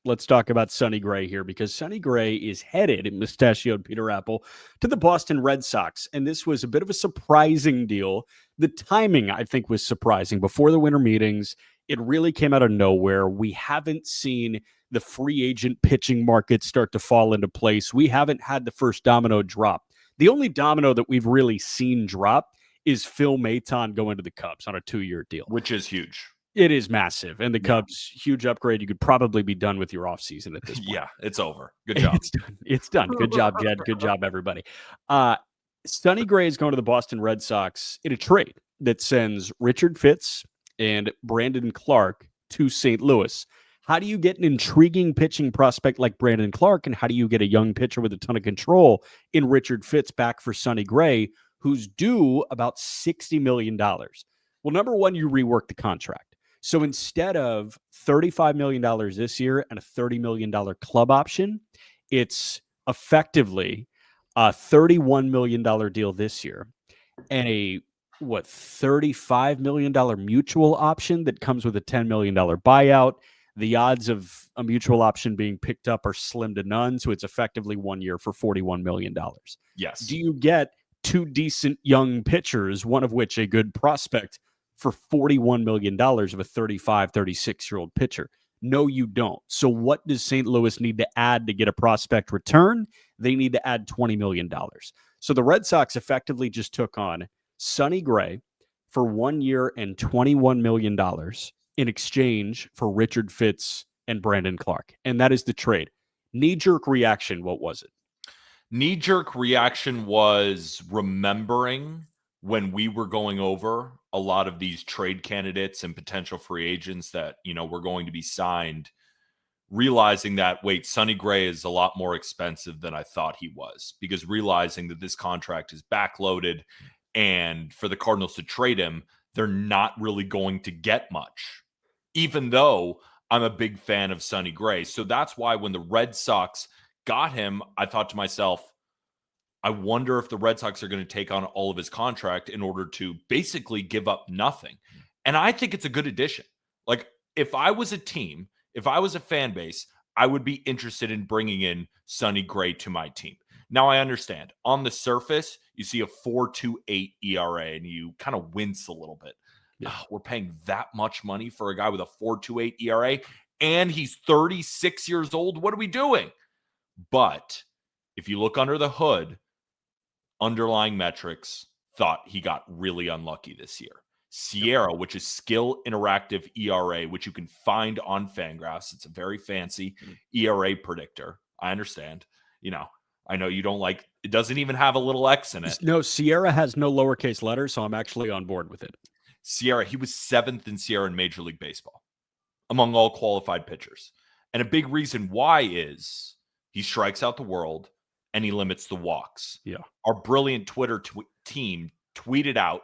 let's talk about Sonny Gray here, because Sonny Gray is headed, mustachioed Peter Apple, to the Boston Red Sox. And this was a bit of a surprising deal. The timing, I think, was surprising. Before the winter meetings, it really came out of nowhere. We haven't seen the free agent pitching market start to fall into place. We haven't had the first domino drop. The only domino that we've really seen drop is Phil Maton going to the Cubs on a 2-year deal. Which is huge. It is massive. And the Cubs, huge upgrade. You could probably be done with your offseason at this point. Yeah, it's over. Good job. It's done. Good job, Jed. Good job, everybody. Sonny Gray is going to the Boston Red Sox in a trade that sends Richard Fitz and Brandon Clark to St. Louis. How do you get an intriguing pitching prospect like Brandon Clark, and how do you get a young pitcher with a ton of control in Richard Fitz back for Sonny Gray, who's due about $60 million? Well, number one, you rework the contract. So instead of $35 million this year and a $30 million club option, it's effectively a $31 million deal this year and a $35 million mutual option that comes with a $10 million buyout. The odds of a mutual option being picked up are slim to none. So it's effectively 1 year for $41 million. Yes. Do you get two decent young pitchers, one of which a good prospect, for $41 million of a 35, 36-year-old pitcher? No, you don't. So what does St. Louis need to add to get a prospect return? They need to add $20 million. So the Red Sox effectively just took on Sonny Gray for 1 year and $21 million in exchange for Richard Fitz and Brandon Clark. And that is the trade. Knee-jerk reaction, what was it? Knee-jerk reaction was remembering when we were going over a lot of these trade candidates and potential free agents that, were going to be signed, realizing that, wait, Sonny Gray is a lot more expensive than I thought he was, because realizing that this contract is backloaded and for the Cardinals to trade him, they're not really going to get much, even though I'm a big fan of Sonny Gray. So that's why when the Red Sox got him, I thought to myself, I wonder if the Red Sox are going to take on all of his contract in order to basically give up nothing. And I think it's a good addition. Like, if I was a team, if I was a fan base, I would be interested in bringing in Sonny Gray to my team. Now, I understand. On the surface, you see a 4.28 ERA and you kind of wince a little bit. Yeah. We're paying that much money for a guy with a 4.28 ERA, and he's 36 years old. What are we doing? But if you look under the hood, underlying metrics thought he got really unlucky this year. Sierra, which is Skill Interactive ERA, which you can find on Fangraphs. It's a very fancy ERA predictor. I understand. I know you don't like, it doesn't even have a little X in it. No, Sierra has no lowercase letters, so I'm actually on board with it. Sierra, he was 7th in Sierra in Major League Baseball among all qualified pitchers. And a big reason why is he strikes out the world and he limits the walks. Yeah. Our brilliant Twitter team tweeted out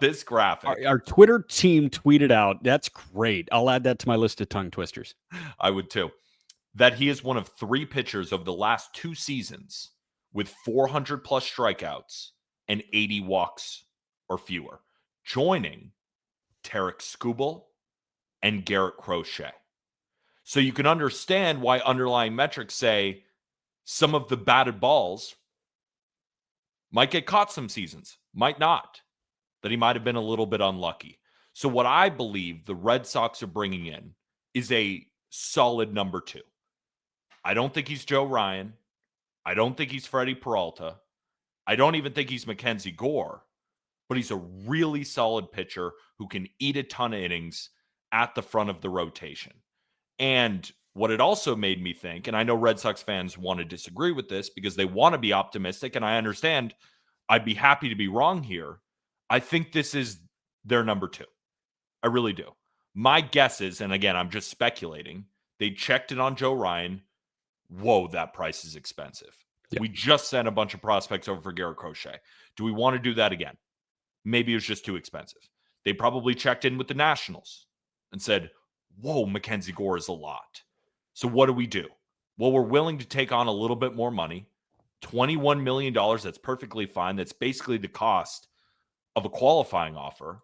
this graphic. Our Twitter team tweeted out. That's great. I'll add that to my list of tongue twisters. I would too. That he is one of 3 pitchers of the last 2 seasons with 400 plus strikeouts and 80 walks or fewer, joining Tarek Skubal and Garrett Crochet. So you can understand why underlying metrics say some of the batted balls might get caught some seasons, might not, that he might have been a little bit unlucky. So what I believe the Red Sox are bringing in is a solid number 2. I don't think he's Joe Ryan. I don't think he's Freddie Peralta. I don't even think he's Mackenzie Gore, but he's a really solid pitcher who can eat a ton of innings at the front of the rotation. And what it also made me think, and I know Red Sox fans want to disagree with this because they want to be optimistic, and I understand. I'd be happy to be wrong here. I think this is their number 2. I really do. My guess is, and again, I'm just speculating, they checked it on Joe Ryan. Whoa, that price is expensive. Yeah. We just sent a bunch of prospects over for Garrett Crochet. Do we want to do that again? Maybe it was just too expensive. They probably checked in with the Nationals and said, whoa, Mackenzie Gore is a lot. So what do? Well, we're willing to take on a little bit more money. $21 million, that's perfectly fine. That's basically the cost of a qualifying offer.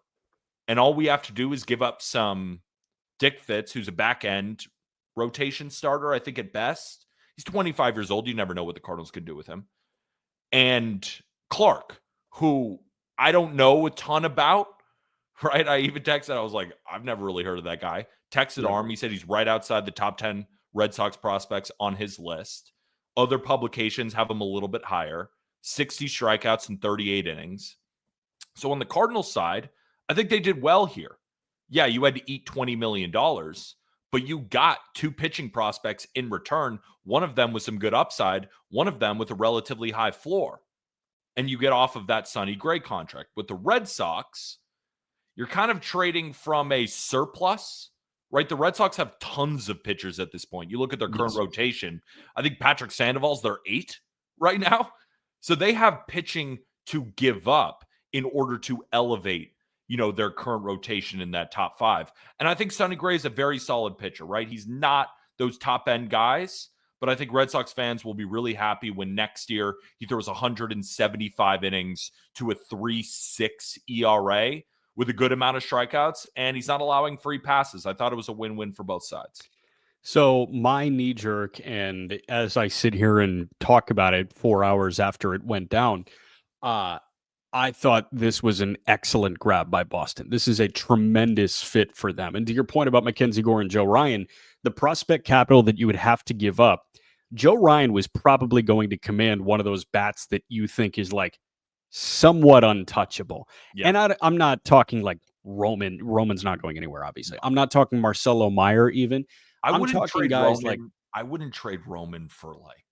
And all we have to do is give up some Dick Fitz, who's a back end rotation starter, I think at best. He's 25 years old. You never know what the Cardinals can do with him. And Clark, who I don't know a ton about, right? I even texted, I was like, I've never really heard of that guy. Texted Arm, he said he's right outside the top 10 Red Sox prospects on his list. Other publications have him a little bit higher, 60 strikeouts in 38 innings. So on the Cardinals side, I think they did well here. Yeah, you had to eat $20 million, but you got two pitching prospects in return. One of them with some good upside, one of them with a relatively high floor. And you get off of that Sonny Gray contract. With the Red Sox, you're kind of trading from a surplus, right? The Red Sox have tons of pitchers at this point. You look at their current rotation. I think Patrick Sandoval's their 8 right now. So they have pitching to give up in order to elevate, their current rotation in that top 5. And I think Sonny Gray is a very solid pitcher, right? He's not those top end guys, but I think Red Sox fans will be really happy when next year he throws 175 innings to a 3.6 ERA with a good amount of strikeouts, and he's not allowing free passes. I thought it was a win-win for both sides. So my knee jerk, and as I sit here and talk about it 4 hours after it went down, I thought this was an excellent grab by Boston. This is a tremendous fit for them. And to your point about Mackenzie Gore and Joe Ryan, the prospect capital that you would have to give up, Joe Ryan was probably going to command one of those bats that you think is like somewhat untouchable. Yeah. And I'm not talking like Roman. Roman's not going anywhere, obviously. I'm not talking Marcelo Meyer even. I wouldn't trade Roman for like.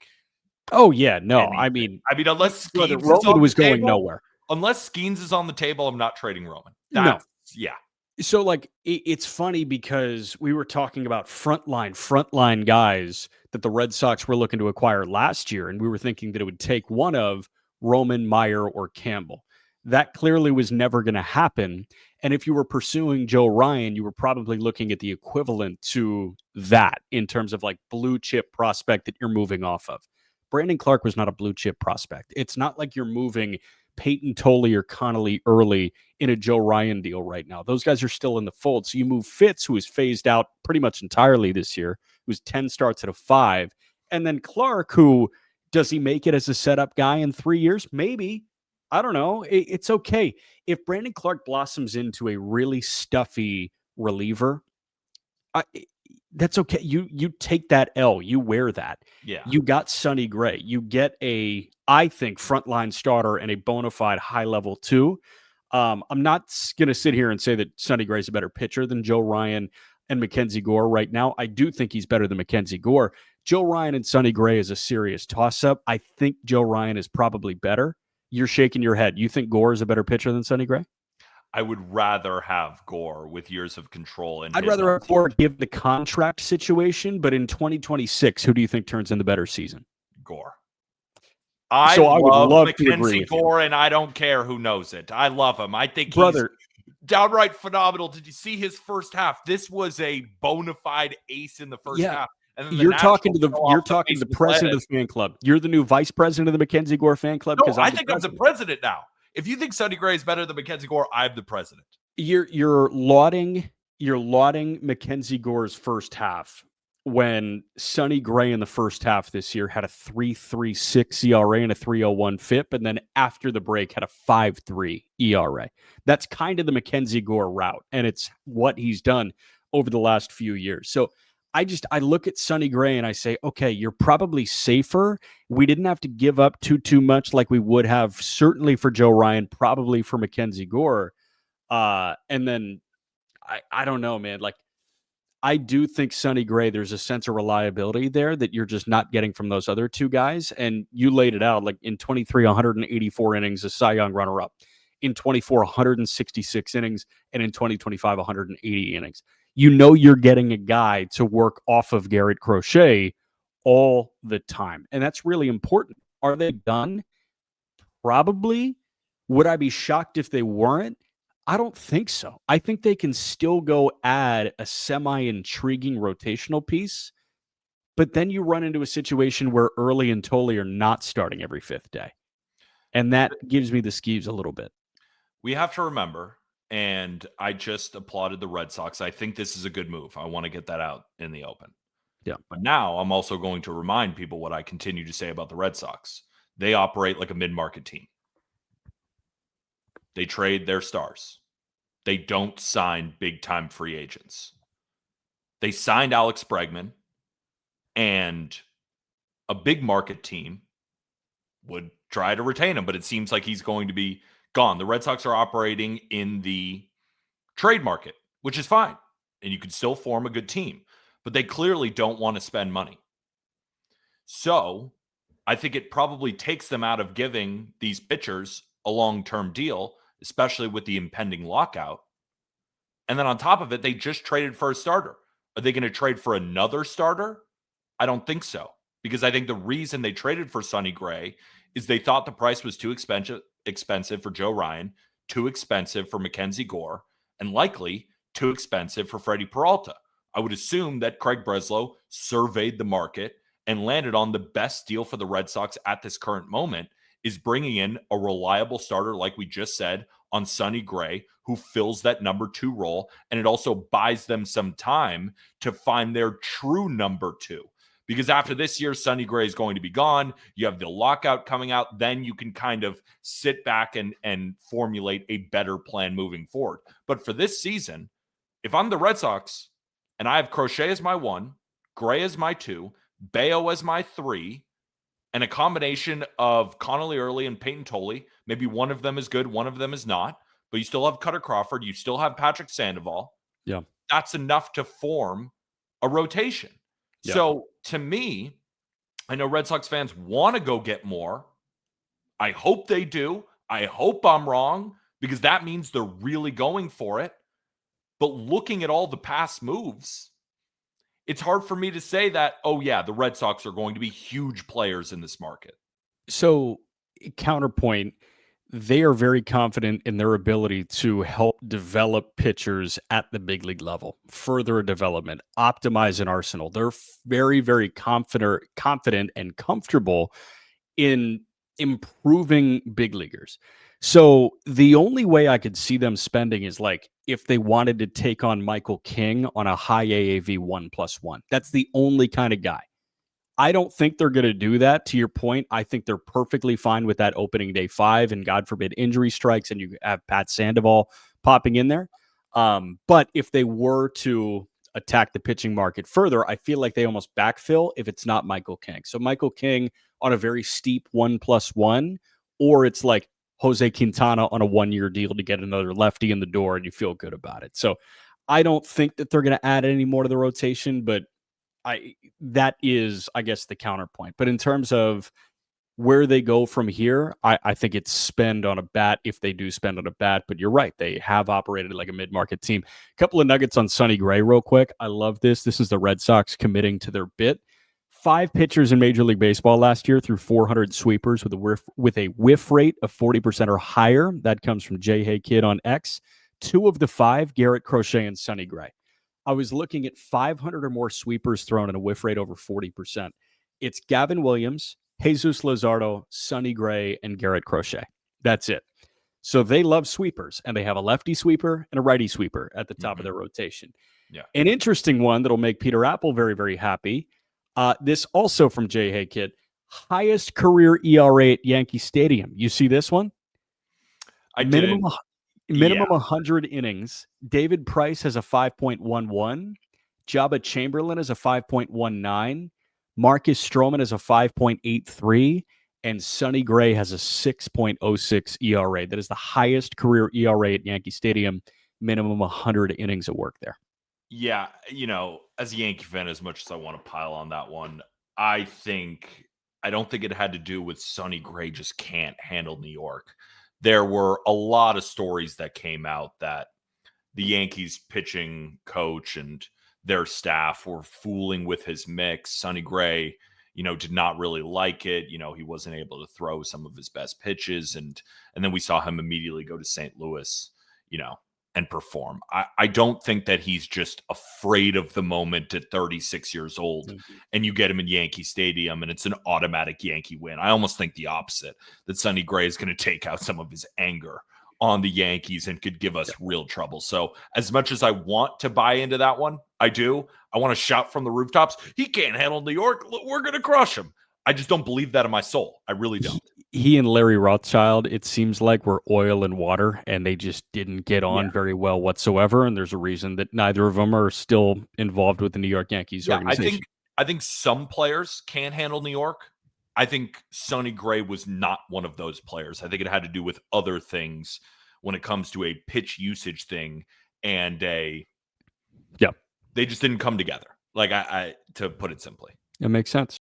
Oh yeah, no. Anything. Unless Skeens Roman was going nowhere. Unless Skeens is on the table, I'm not trading Roman. No. Yeah. So like it's funny because we were talking about frontline guys that the Red Sox were looking to acquire last year, and we were thinking that it would take one of Roman, Meyer, or Campbell. That clearly was never going to happen. And if you were pursuing Joe Ryan, you were probably looking at the equivalent to that in terms of like blue chip prospect that you're moving off of. Brandon Clark was not a blue chip prospect. It's not like you're moving Peyton Tolley or Connolly early in a Joe Ryan deal right now. Those guys are still in the fold. So you move Fitz, who is phased out pretty much entirely this year, who's 10 starts at a 5. And then Clark, who does he make it as a setup guy in 3 years? Maybe. I don't know. It's okay. If Brandon Clark blossoms into a really stuffy reliever, that's okay. You take that L. You wear that. Yeah. You got Sonny Gray. You get I think, frontline starter and a bona fide high level 2. I'm not going to sit here and say that Sonny Gray is a better pitcher than Joe Ryan and Mackenzie Gore right now. I do think he's better than Mackenzie Gore. Joe Ryan and Sonny Gray is a serious toss-up. I think Joe Ryan is probably better. You're shaking your head. You think Gore is a better pitcher than Sonny Gray? I would rather have Gore with years of control. I'd rather have Gore give the contract situation, but in 2026, who do you think turns in the better season? Gore. I would love Mackenzie Gore, and I don't care who knows it. I love him. I think he's downright phenomenal. Did you see his first half? This was a bona fide ace in the first half. And then you're talking to the president of the fan club. You're the new vice president of the Mackenzie Gore fan club. No, I think I'm the president now. If you think Sonny Gray is better than Mackenzie Gore, I'm the president. You're lauding Mackenzie Gore's first half when Sonny Gray in the first half this year had a 3.36 ERA and a 3.01 FIP, and then after the break had a 5.3 ERA. That's kind of the Mackenzie Gore route, and it's what he's done over the last few years. So I look at Sonny Gray and I say, okay, you're probably safer. We didn't have to give up too much like we would have certainly for Joe Ryan, probably for Mackenzie Gore. And then I don't know, man. Like I do think Sonny Gray, there's a sense of reliability there that you're just not getting from those other two guys. And you laid it out like in 23, 184 innings, a Cy Young runner-up. In 24, 166 innings, and in 2025, 180 innings. You know you're getting a guy to work off of Garrett Crochet all the time. And that's really important. Are they done? Probably. Would I be shocked if they weren't? I don't think so. I think they can still go add a semi-intriguing rotational piece, but then you run into a situation where Early and Tolley are not starting every 5th day. And that gives me the skeeves a little bit. We have to remember and I just applauded the Red Sox. I think this is a good move. I want to get that out in the open. Yeah. But now I'm also going to remind people what I continue to say about the Red Sox. They operate like a mid-market team. They trade their stars. They don't sign big-time free agents. They signed Alex Bregman, and a big market team would try to retain him, but it seems like he's going to be gone. The Red Sox are operating in the trade market, which is fine, and you can still form a good team, but they clearly don't want to spend money. So I think it probably takes them out of giving these pitchers a long-term deal, especially with the impending lockout. And then on top of it, they just traded for a starter. Are they going to trade for another starter? I don't think so, because I think the reason they traded for Sonny Gray is they thought the price was too expensive for Joe Ryan, too expensive for Mackenzie Gore, and likely too expensive for Freddie Peralta. I would assume that Craig Breslow surveyed the market and landed on the best deal for the Red Sox at this current moment is bringing in a reliable starter, like we just said, on Sonny Gray, who fills that number 2 role, and it also buys them some time to find their true number 2. Because after this year, Sonny Gray is going to be gone. You have the lockout coming out. Then you can kind of sit back and formulate a better plan moving forward. But for this season, if I'm the Red Sox and I have Crochet as my 1, Gray as my 2, Bayo as my 3, and a combination of Connolly Early and Peyton Tolley, maybe one of them is good, one of them is not, but you still have Cutter Crawford, you still have Patrick Sandoval. Yeah. That's enough to form a rotation. Yeah. So to me, I know Red Sox fans want to go get more. I hope they do. I hope I'm wrong, because that means they're really going for it. But looking at all the past moves, it's hard for me to say that, oh yeah, the Red Sox are going to be huge players in this market. So, counterpoint, they are very confident in their ability to help develop pitchers at the big league level, further development, optimize an arsenal. They're very, very confident and comfortable in improving big leaguers. So the only way I could see them spending is like if they wanted to take on Michael King on a high AAV 1+1. That's the only kind of guy. I don't think they're going to do that. To your point, I think they're perfectly fine with that opening day 5, and God forbid injury strikes and you have Pat Sandoval popping in there. But if they were to attack the pitching market further, I feel like they almost backfill if it's not Michael King. So Michael King on a very steep 1+1, or it's like Jose Quintana on a 1-year deal to get another lefty in the door and you feel good about it. So I don't think that they're going to add any more to the rotation, but that is, I guess, the counterpoint. But in terms of where they go from here, I think it's spend on a bat if they do spend on a bat. But you're right. They have operated like a mid-market team. A couple of nuggets on Sonny Gray real quick. I love this. This is the Red Sox committing to their bit. 5 pitchers in Major League Baseball last year threw 400 sweepers with a whiff rate of 40% or higher. That comes from J. Hay Kid on X. 2 of the 5, Garrett Crochet and Sonny Gray. I was looking at 500 or more sweepers thrown and a whiff rate over 40%. It's Gavin Williams, Jesus Luzardo, Sonny Gray, and Garrett Crochet. That's it. So they love sweepers, and they have a lefty sweeper and a righty sweeper at the top of their rotation. Yeah. An interesting one that'll make Peter Apple very, very happy. This also from J. Hay Kid. Highest career ERA at Yankee Stadium. You see this one? I Minimum did. Minimum 100 innings. David Price has a 5.11. Jabba Chamberlain has a 5.19. Marcus Stroman has a 5.83. And Sonny Gray has a 6.06 ERA. That is the highest career ERA at Yankee Stadium. Minimum 100 innings of work there. Yeah, as a Yankee fan, as much as I want to pile on that one, I don't think it had to do with Sonny Gray just can't handle New York. There were a lot of stories that came out that the Yankees pitching coach and their staff were fooling with his mix. Sonny Gray, did not really like it. He wasn't able to throw some of his best pitches. And then we saw him immediately go to St. Louis, and perform. I don't think that he's just afraid of the moment at 36 years old, and you get him in Yankee Stadium and it's an automatic Yankee win. I almost think the opposite, that Sonny Gray is going to take out some of his anger on the Yankees and could give us real trouble. So as much as I want to buy into that one, I do. I want to shout from the rooftops, he can't handle New York. We're going to crush him. I just don't believe that in my soul. I really don't. He and Larry Rothschild, it seems like, were oil and water, and they just didn't get on very well whatsoever. And there's a reason that neither of them are still involved with the New York Yankees organization. I think some players can handle New York. I think Sonny Gray was not one of those players. I think it had to do with other things when it comes to a pitch usage thing and they just didn't come together. Like to put it simply. It makes sense.